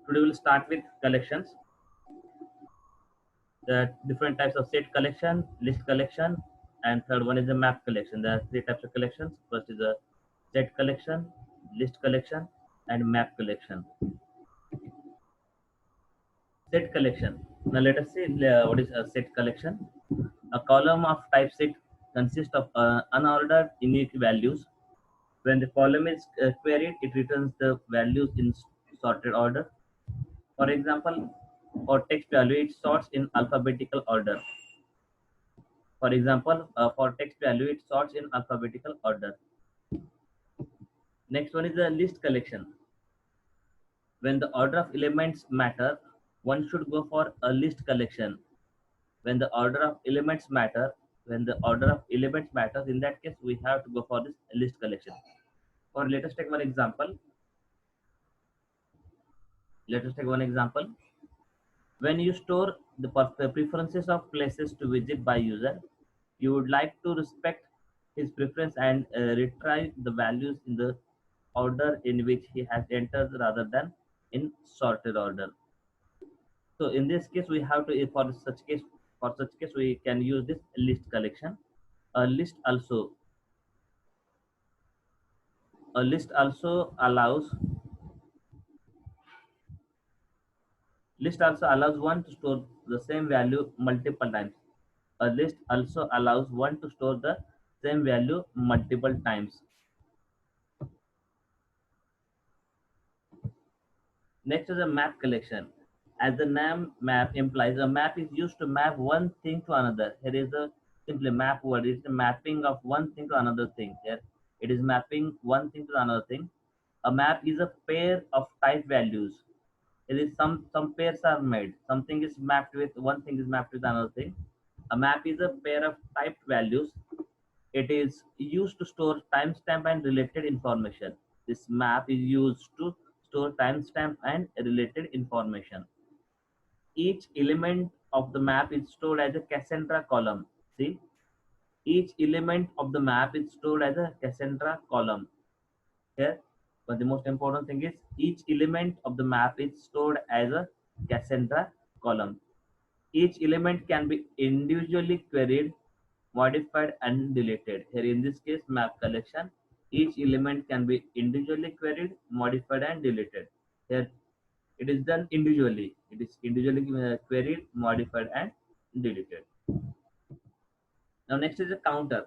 Today we'll start with collections. There are different types of set collection, list collection, and third one is the map collection. There are three types of collections. First is a set collection, list collection, and map collection. Set collection. Now let us see what is a set collection. A column of type set consists of unordered unique values. When the column is queried, it returns the values in sorted order. For example, for text value, it sorts in alphabetical order. For example, for text value, it sorts in alphabetical order. Next one is the list collection. When the order of elements matter, one should go for a list collection. When the order of elements matter, when the order of elements matters, in that case, we have to go for this list collection. Or let us take one example. Let us take one example. When you store the preferences of places to visit by user, you would like to respect his preference and retrieve the values in the order in which he has entered rather than in sorted order. So in this case, we have to for such case we can use this list collection. A list also a list also allows List also allows one to store the same value multiple times. A list also allows one to store the same value multiple times. Next is a map collection. As the name map implies, a map is used to map one thing to another. Here is a simply map word. It's the mapping of one thing to another thing. Here it is mapping one thing to another thing. A map is a pair of type values. It is some pairs are made. Something is mapped with one thing is mapped with another thing. A map is a pair of typed values. It is used to store timestamp and related information. This map is used to store timestamp and related information. Each element of the map is stored as a Cassandra column. See, each element of the map is stored as a Cassandra column here. But the most important thing is each element of the map is stored as a Cassandra column. Each element can be individually queried, modified, and deleted. Here in this case, map collection, each element can be individually queried, modified, and deleted. Here it is done individually. It is individually queried, modified, and deleted. Now next is a counter.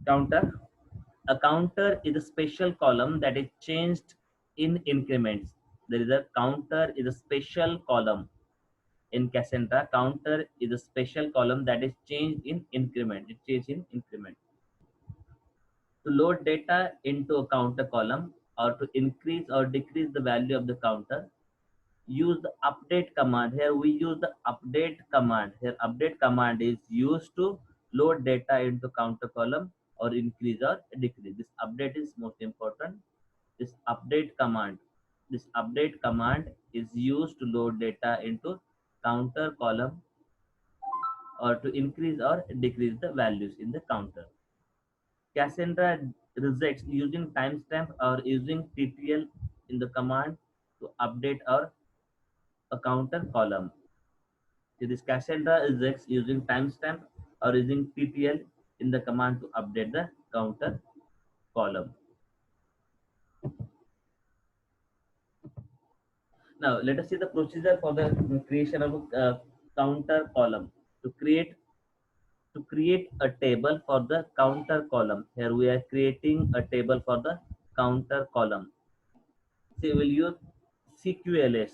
Counter. A counter is a special column that is changed in increments. There is a counter is a special column in Cassandra. Counter is a special column that is changed in increment. It changes in increment. To load data into a counter column or to increase or decrease the value of the counter, use the update command. Here we use the update command. Here update command is used to load data into counter column or increase or decrease. This update is most important. This update command. This update command is used to load data into counter column or to increase or decrease the values in the counter. Cassandra rejects using timestamp or using TTL in the command to update or a counter column. So this Cassandra rejects using timestamp or using TTL in the command to update the counter column. Now let us see the procedure for the creation of a counter column. To create a table for the counter column. Here we are creating a table for the counter column. So we will use CQLS,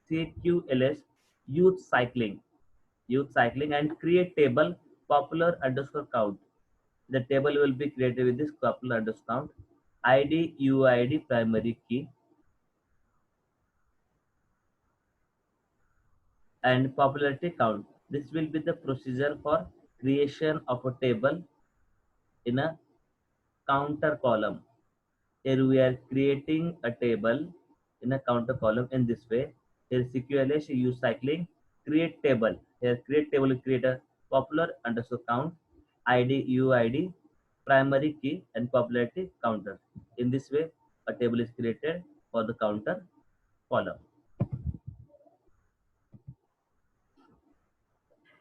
CQLS youth cycling and create table popular underscore count. The table will be created with this popular underscore count, ID, UID, primary key, and popularity count. This will be the procedure for creation of a table in a counter column. Here we are creating a table in a counter column in this way. Here CQLS use cycling, create table. Here create table will create a popular underscore count, ID, UID, primary key, and popularity counter. In this way, a table is created for the counter column.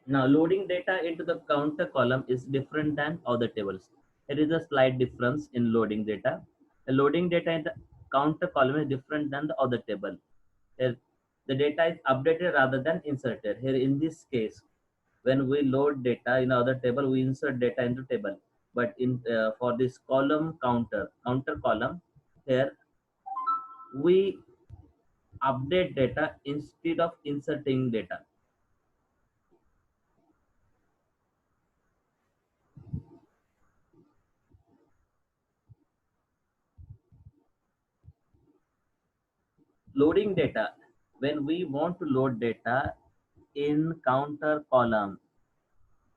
Now, loading data into the counter column is different than other tables. There is a slight difference in loading data. The loading data in the counter column is different than the other table. Here, the data is updated rather than inserted. Here, in this case, when we load data in other table, we insert data into table. But in for this column counter column, here we update data instead of inserting data. Loading data, when we want to load data in counter column,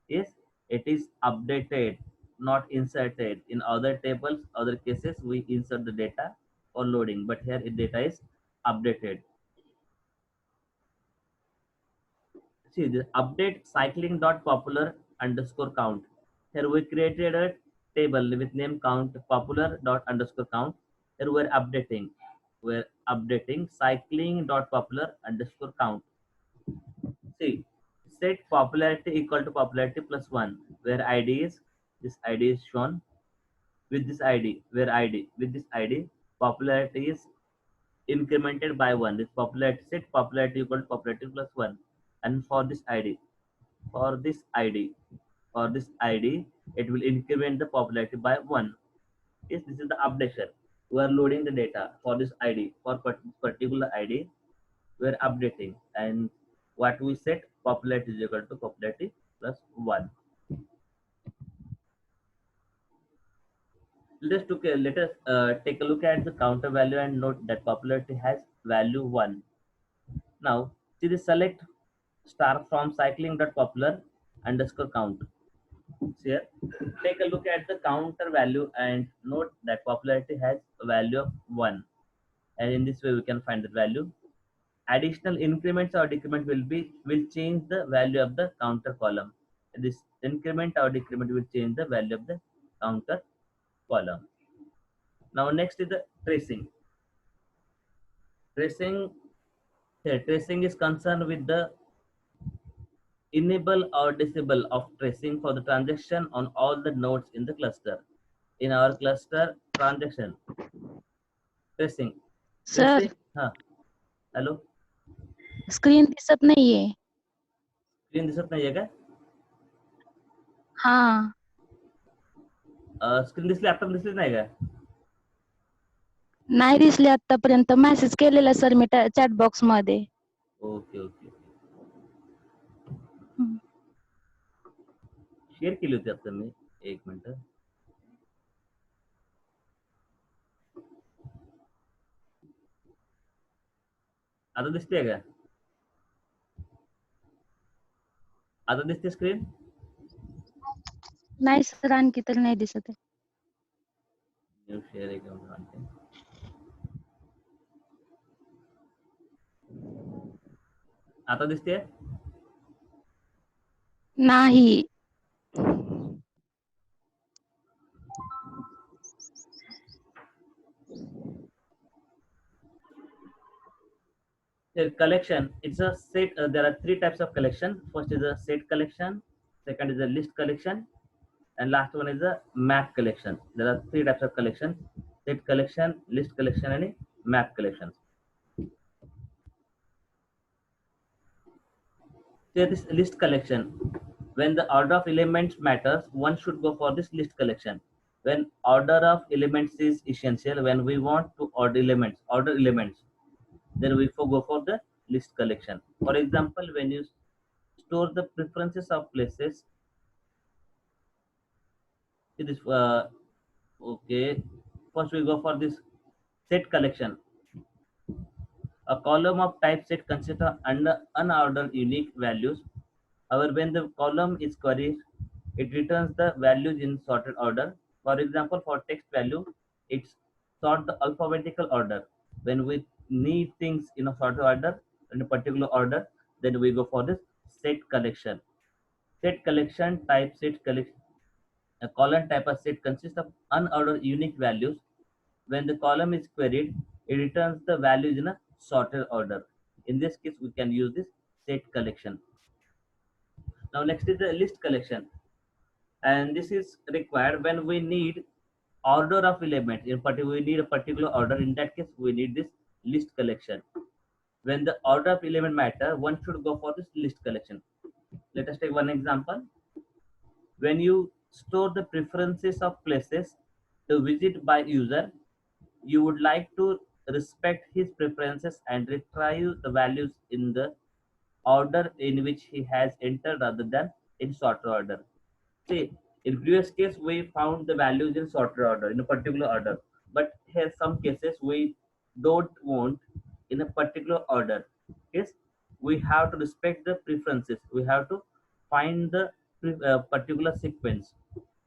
is it is updated, not inserted. In other tables, other cases, we insert the data for loading, but here data is updated. See the update cycling dot popular underscore count. Here we created a table with name count popular dot underscore count. Here we're updating cycling dot popular underscore count. See, set popularity equal to popularity plus one, where ID is this ID is shown with this ID, where ID with this ID popularity is incremented by one. This popularity set popularity equal to popularity plus one, and for this ID, for this ID, for this ID, it will increment the popularity by one. Yes, this is the updation. We are loading the data for this ID, for particular ID, we are updating, and what we set popularity is equal to popularity plus one. Let us take a look at the counter value and note that popularity has value one. Now, see the select star from cycling.popular underscore count. Here, take a look at the counter value and note that popularity has a value of 1. And in this way, we can find the value. Additional increments or decrement will change the value of the counter column. This increment or decrement will change the value of the counter column. Now, next is the tracing. Tracing here, tracing is concerned with the enable or disable of tracing for the transaction on all the nodes in the cluster. In our cluster transaction, tracing. Sir Tracing, huh? Hello? Screen दिसत नाहीये. Screen दिसत नाहीये का? हा screen दिसली, आता दिसली नाही का? नाही दिसले आतापर्यंत. मेसेज केलेला सर मी चॅट बॉक्स मध्ये. Okay okay. हम्म. शेअर केली होती आता मी. एक मिनिट. आता दिसते का? आता दिसते स्क्रीन? नाही सर आणखी तर नाही दिसत आहे. न्यू शेअर अकाउंट आणते. आता दिसते? नाही. Here, collection, it's a set. There are three types of collection. First is a set collection, second is a list collection, and last one is a map collection. There are three types of collection: set collection, list collection, and a map collection. Here this list collection, when the order of elements matters, one should go for this list collection. When order of elements is essential, when we want to order elements, then we go for the list collection. For example, when you store the preferences of places, see this okay, first we go for this set collection. A column of type set consists of unordered unique values. However, when the column is queried, it returns the values in sorted order. For example, for text value, it's sort the alphabetical order. When we need things in a sorted order, in a particular order, then we go for this set collection. Set collection type set collection. A column type of set consists of unordered unique values. When the column is queried, it returns the values in a sorted order. In this case, we can use this set collection. Now next is the list collection, and this is required when we need order of elements. In particular, we need a particular order. In that case, we need this list collection. When the order of element matter, one should go for this list collection. Let us take one example. When you store the preferences of places to visit by user, you would like to respect his preferences and retrieve the values in the order in which he has entered rather than in sorted order. See, in previous case we found the values in sorted order in a particular order, but here some cases we don't want in a particular order. Yes, we have to respect the preferences. We have to find the particular sequence.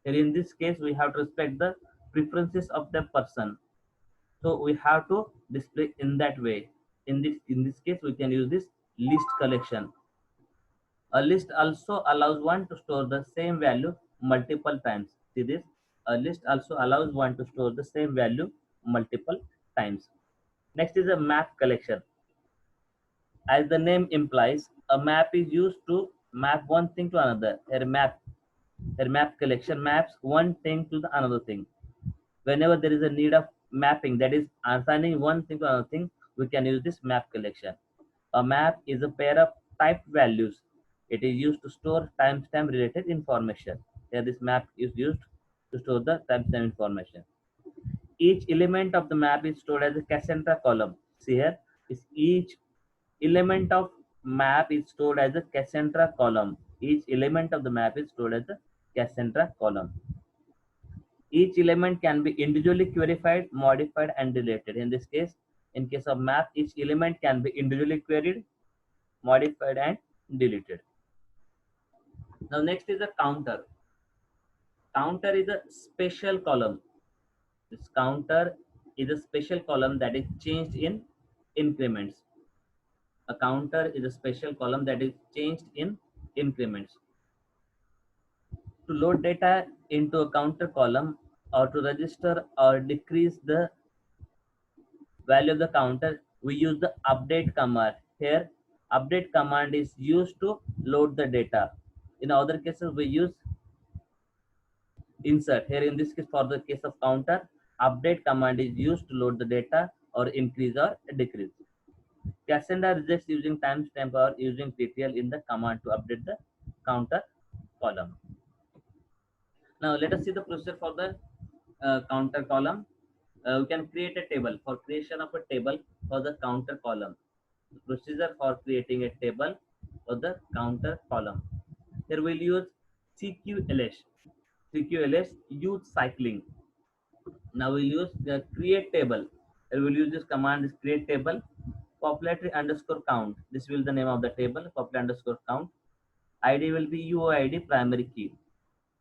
Here in this case, we have to respect the preferences of the person. So we have to display in that way. In this case, we can use this list collection. A list also allows one to store the same value multiple times. See this? A list also allows one to store the same value multiple times. Next is a map collection. As the name implies, a map is used to map one thing to another. A map collection maps one thing to the another thing. Whenever there is a need of mapping, that is assigning one thing to another thing, we can use this map collection. A map is a pair of typed values. It is used to store timestamp related information. Here this map is used to store the timestamp information. Each element of the map is stored as a Cassandra column. See here, is each element of map is stored as a Cassandra column. Each element of the map is stored as a Cassandra column. Each element can be individually queried, modified, and deleted. In this case, in case of map, each element can be individually queried, modified, and deleted. Now next is a counter. Counter is a special column. This counter is a special column that is changed in increments. A counter is a special column that is changed in increments. To load data into a counter column or to register or decrease the value of the counter, we use the update command. Here, update command is used to load the data. In other cases, we use insert. Here in this case, for the case of counter, update command is used to load the data or increase or decrease. Cassandra rejects using timestamp or using TTL in the command to update the counter column. Now let us see the procedure for the counter column. We can create a table. For creation of a table for the counter column, the procedure for creating a table for the counter column. Here we'll use CQLS. CQLS use cycling. Now we'll use the create table. Here we'll use this command, is create table popularity underscore count. This will be the name of the table, popularity underscore count. ID will be UID primary key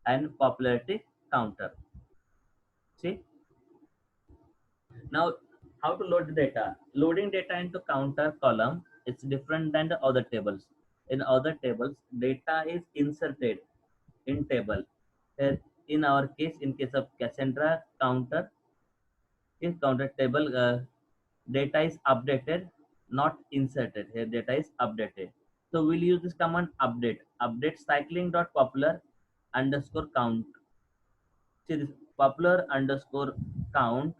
and popularity counter. See, now how to load the data. Loading data into counter column is different than the other tables. In other tables, data is inserted in table. Here, in our case, in case of Cassandra counter, in counter table, data is updated, not inserted. Here data is updated. So we'll use this command update. Update cycling dot popular underscore count. See this popular underscore count,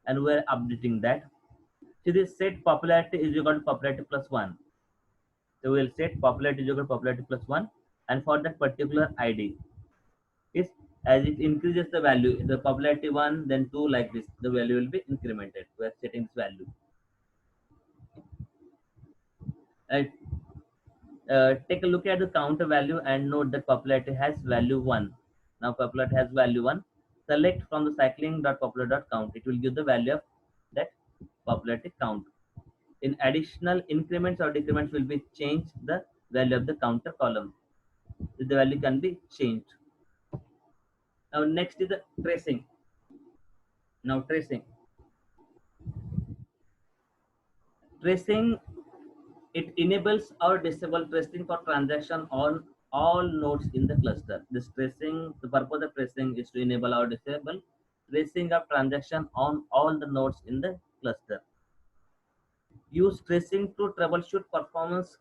and we're updating that. See this set popularity is equal to popularity plus one. So we'll set popularity is equal to popularity plus one, and for that particular ID, is as it increases the value, the popularity one, then two, like this, the value will be incremented. We're setting this value. Right. Take a look at the counter value and note that popularity has value 1. Now popularity has value 1. Select from the cycling.popular.count. It will give the value of that popularity count. In additional increments or decrements will be changed the value of the counter column. The value can be changed. Now next is the tracing. Now tracing. Tracing, it enables or disables tracing for transaction on all nodes in the cluster. This tracing, the purpose of tracing is to enable or disable tracing of transaction on all the nodes in the cluster. Use tracing to troubleshoot performance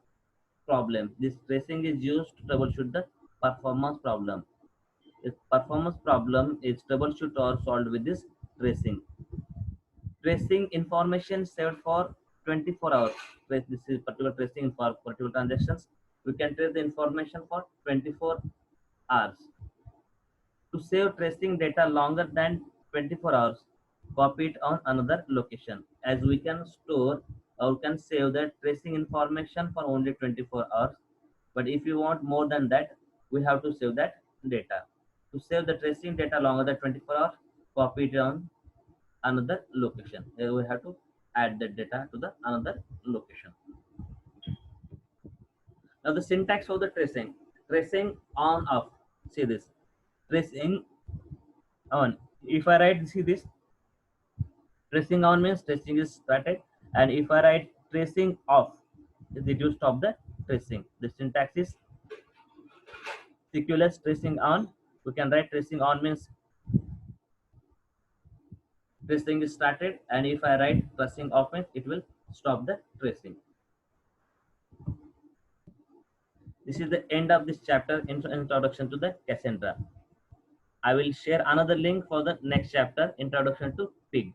problem. This tracing is used to troubleshoot the performance problem. If performance problem is troubleshoot or solved with this tracing. Tracing information saved for 24 hours. This is particular tracing for particular transactions. We can trace the information for 24 hours. To save tracing data longer than 24 hours, copy it on another location. As we can store or can save the tracing information for only 24 hours. But if you want more than that, we have to save that data. To save the tracing data longer than 24 hours, copy it on another location. We have to add the data to the another location. Now the syntax of the tracing. Tracing on off. See this. Tracing on. If I write, see this, tracing on means tracing is started, and if I write tracing off, it will stop the tracing. The syntax is sequence tracing on. We can write tracing on means tracing is started, and if I write tracing off means it will stop the tracing. This is the end of this chapter, introduction to the Cassandra. I will share another link for the next chapter, introduction to Pig.